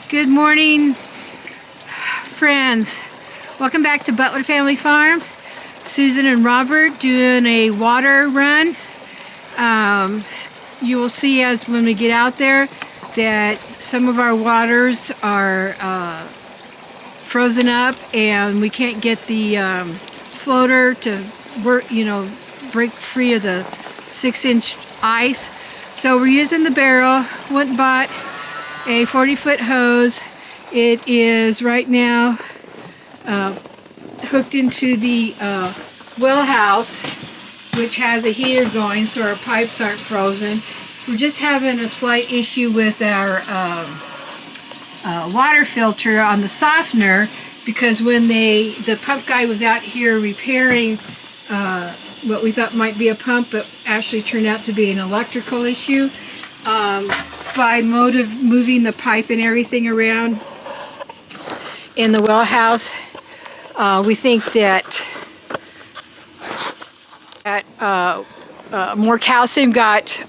Good morning, friends. Welcome back to Butler Family Farm. Susan and Robert doing a water run. You will see as when we get out there that some of our waters are frozen up and we can't get the floater to work, break free of the 6-inch ice. So we're using the barrel. Went and bought a 40-foot hose. It is right now hooked into the well house, which has a heater going so our pipes aren't frozen. We're just having a slight issue with our water filter on the softener, because when the pump guy was out here repairing what we thought might be a pump, but actually turned out to be an electrical issue. By moving the pipe and everything around in the well house, we think that more calcium got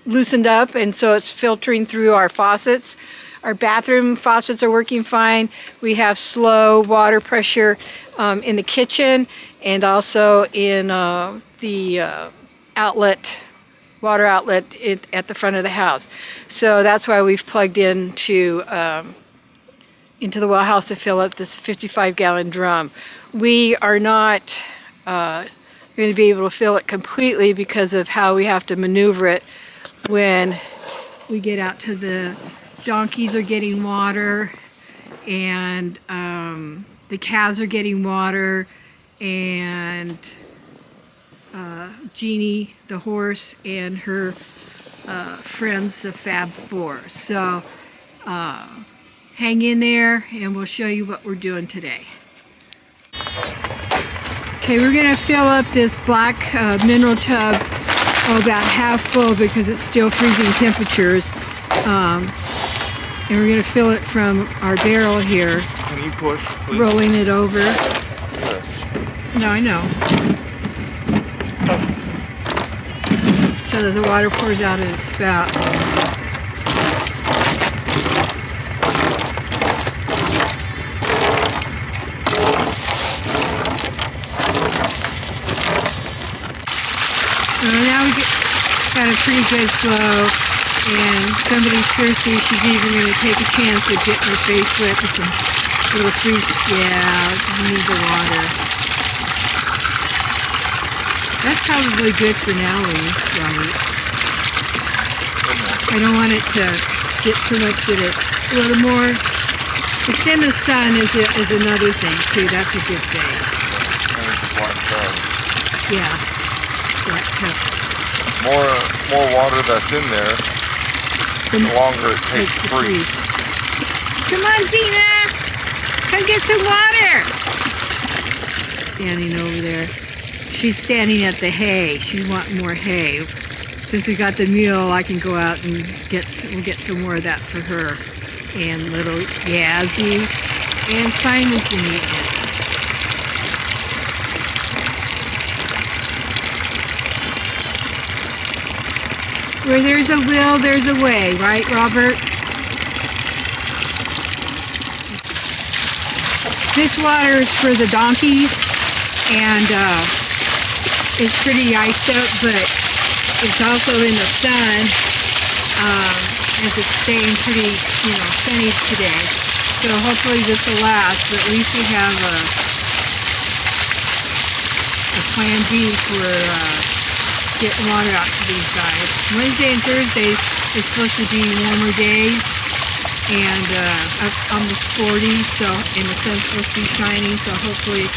loosened up, and so it's filtering through our faucets. Our bathroom faucets are working fine. We have slow water pressure in the kitchen and also in the water outlet at the front of the house. So that's why we've plugged into the well house to fill up this 55-gallon drum. We are not going to be able to fill it completely because of how we have to maneuver it when we get out to the donkeys are getting water, and the calves are getting water, and Jeannie, the horse, and her friends, the Fab Four. So hang in there and we'll show you what we're doing today. Okay, we're gonna fill up this black mineral tub about half full because it's still freezing temperatures. And we're gonna fill it from our barrel here. Can you push, please? Rolling it over. Yes. No, I know. So that the water pours out of the spout. Now we got a pretty good flow, and somebody's thirsty. She's even going to take a chance of getting her face wet with some little freeze. Yeah, you need the water. That's probably good for now, Robert. I don't want it to get so much that it, a little more. It's in the sun is another thing too. That's a good thing. Yeah. Black tub. More water that's in there, the longer it takes to freeze. Come on, Zena! Come get some water! Standing over there. She's standing at the hay. She's wanting more hay. Since we got the mule, I can go out and we'll get some more of that for her. And little Yazzie. And Simon can eat it. Where there's a will, there's a way, right, Robert? This water is for the donkeys, and it's pretty iced up, but it's also in the sun, as it's staying pretty, sunny today. So hopefully this will last, but at least we have a plan B for getting water out to these guys. Wednesday and Thursday is supposed to be warmer days, and up almost 40, so, and the sun's supposed to be shining, so hopefully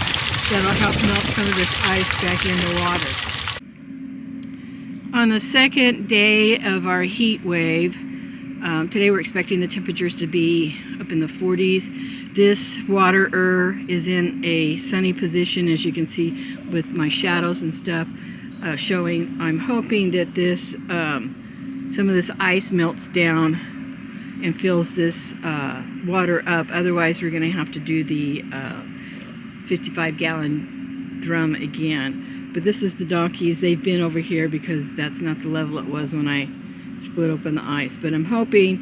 that'll help melt some of this ice back in the water. On the second day of our heat wave, today we're expecting the temperatures to be up in the 40s. This water is in a sunny position, as you can see with my shadows and stuff. Showing, I'm hoping that this some of this ice melts down and fills this water up. Otherwise, we're going to have to do the 55-gallon drum again. But this is the donkeys. They've been over here because that's not the level it was when I split open the ice. But I'm hoping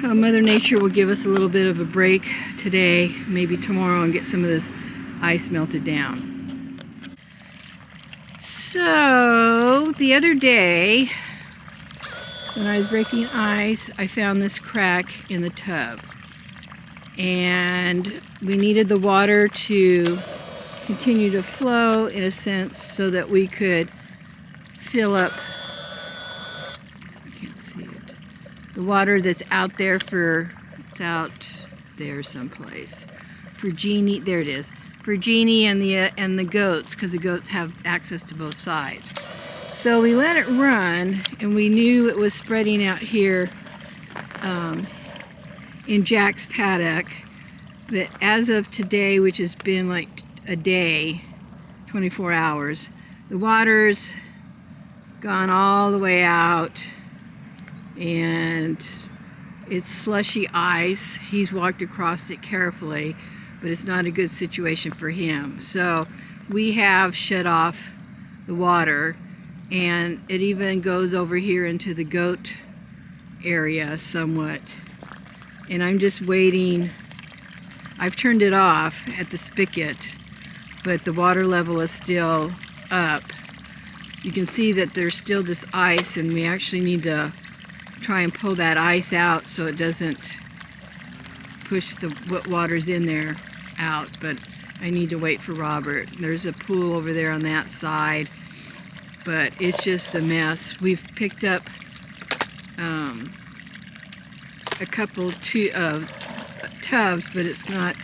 Mother Nature will give us a little bit of a break today, maybe tomorrow, and get some of this ice melted down. So the other day when I was breaking ice, I found this crack in the tub, and we needed the water to continue to flow in a sense so that we could fill up, I can't see it, the water that's out there for, it's out there someplace, for Jeannie, there it is, for Jeannie and the goats, because the goats have access to both sides. So we let it run, and we knew it was spreading out here in Jack's paddock, but as of today, which has been like a day, 24 hours, the water's gone all the way out, and it's slushy ice. He's walked across it carefully, but it's not a good situation for him. So we have shut off the water, and it even goes over here into the goat area somewhat. And I'm just waiting. I've turned it off at the spigot, but the water level is still up. You can see that there's still this ice, and we actually need to try and pull that ice out so it doesn't push what water's in there out, but I need to wait for Robert. There's a pool over there on that side, but it's just a mess. We've picked up a couple tubs, but it's not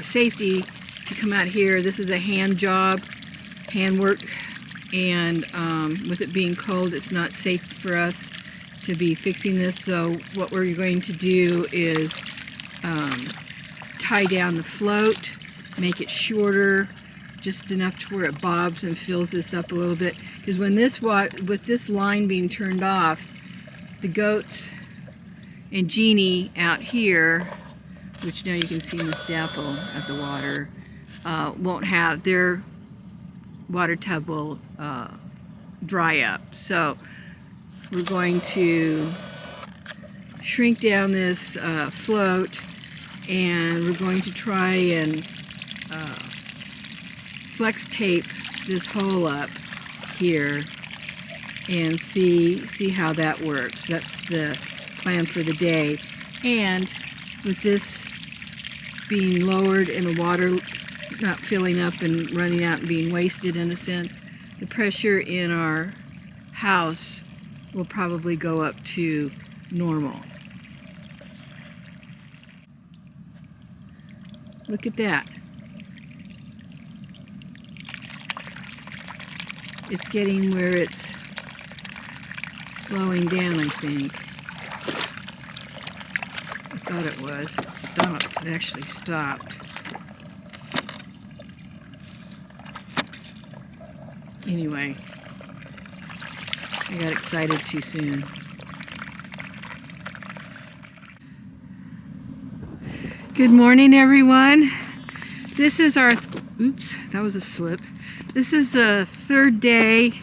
safety to come out here. This is a hand job, hand work, and with it being cold, it's not safe for us to be fixing this. So what we're going to do is tie down the float, make it shorter, just enough to where it bobs and fills this up a little bit. Because when with this line being turned off, the goats and Jeannie out here, which now you can see Miss Dapple at the water, won't have, their water tub will dry up. So we're going to shrink down this float, and we're going to try and flex tape this hole up here and see how that works. That's the plan for the day. And with this being lowered and the water not filling up and running out and being wasted in a sense, the pressure in our house will probably go up to normal. Look at that. It's getting where it's slowing down, I think. I thought it was. It stopped. It actually stopped. Anyway, I got excited too soon. Good morning, everyone. This is our, oops, that was a slip. This is the third day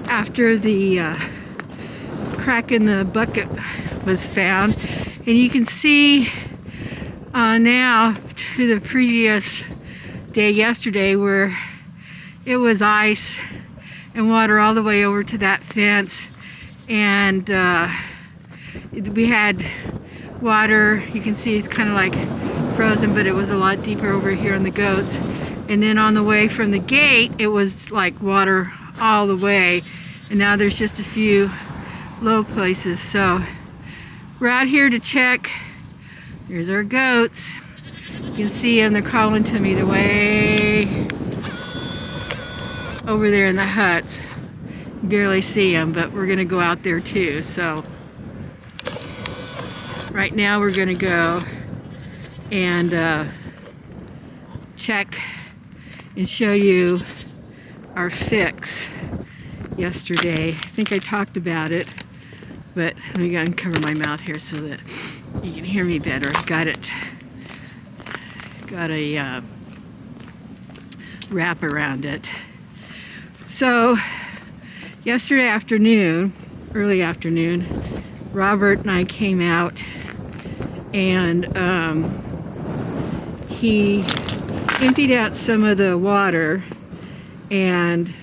after the crack in the bucket was found. And you can see now to the previous day yesterday where it was ice and water all the way over to that fence, and we had water. You can see it's kind of like frozen, but it was a lot deeper over here on the goats. And then on the way from the gate, it was like water all the way, and now there's just a few low places. So we're out here to check. Here's our goats. You can see them, they're calling to me the way over there in the hut. Barely see them, but we're gonna go out there too. So right now we're gonna go and check and show you our fix yesterday. I think I talked about it, but let me uncover my mouth here so that you can hear me better. Got a wrap around it. So yesterday afternoon, early afternoon, Robert and I came out, and he emptied out some of the water and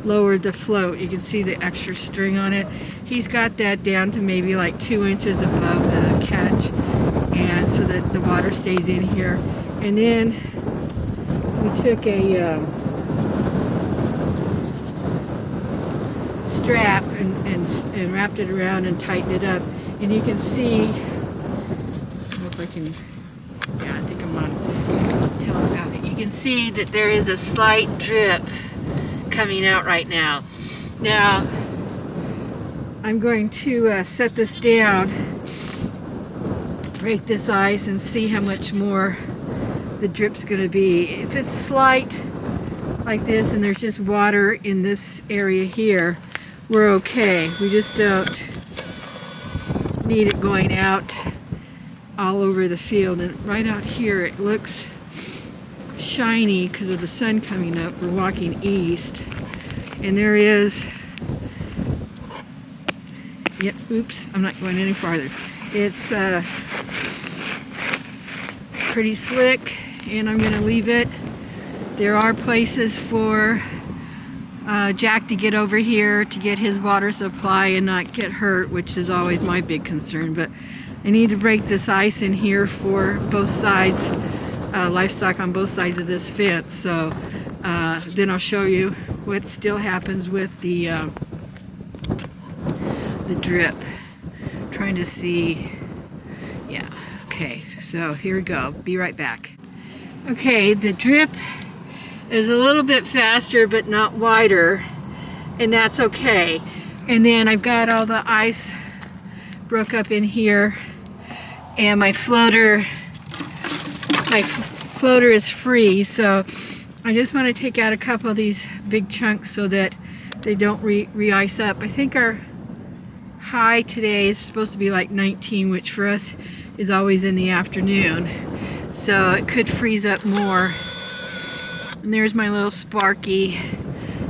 lowered the float. You can see the extra string on it. He's got that down to maybe like 2 inches above the catch, and so that the water stays in here. And then we took a strap and wrapped it around and tightened it up. And you can see, I hope I can, yeah, I think I'm on telescopic. You can see that there is a slight drip coming out right now. Now, I'm going to set this down, break this ice, and see how much more the drip's going to be. If it's slight like this and there's just water in this area here, we're okay. We just don't need it going out all over the field. And right out here it looks shiny because of the sun coming up. We're walking east, and there is, yep, oops, I'm not going any farther. It's pretty slick, and I'm gonna leave it. There are places for Jack to get over here to get his water supply and not get hurt, which is always my big concern. But I need to break this ice in here for both sides, livestock on both sides of this fence. So then I'll show you what still happens with the drip. Trying to see, yeah, okay, so here we go. Be right back. Okay, the drip is a little bit faster but not wider, and that's okay. And then I've got all the ice broke up in here, and my floater is free, so I just want to take out a couple of these big chunks so that they don't re-ice up. I think our high today is supposed to be like 19, which for us is always in the afternoon, so it could freeze up more. And there's my little Sparky.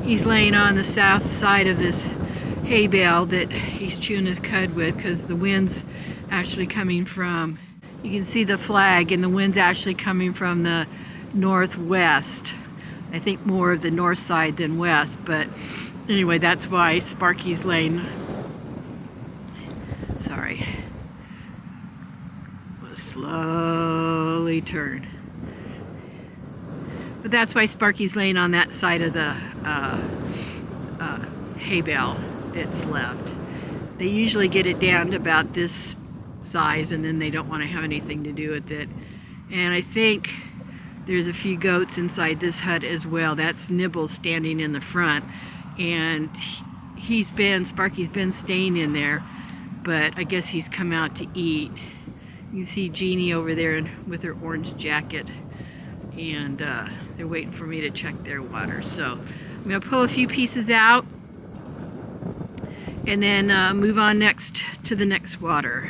He's laying on the south side of this hay bale that he's chewing his cud with, because the wind's actually coming from, you can see the flag, and the wind's actually coming from the northwest. I think more of the north side than west, but anyway, that's why Sparky's laying, sorry, let's slowly turn. But that's why Sparky's laying on that side of the hay bale that's left. They usually get it down to about this size, and then they don't want to have anything to do with it. And I think there's a few goats inside this hut as well. That's Nibble standing in the front, and Sparky's been staying in there, but I guess he's come out to eat. You see Jeannie over there with her orange jacket, and they're waiting for me to check their water. So I'm gonna pull a few pieces out and then move on next to the next water.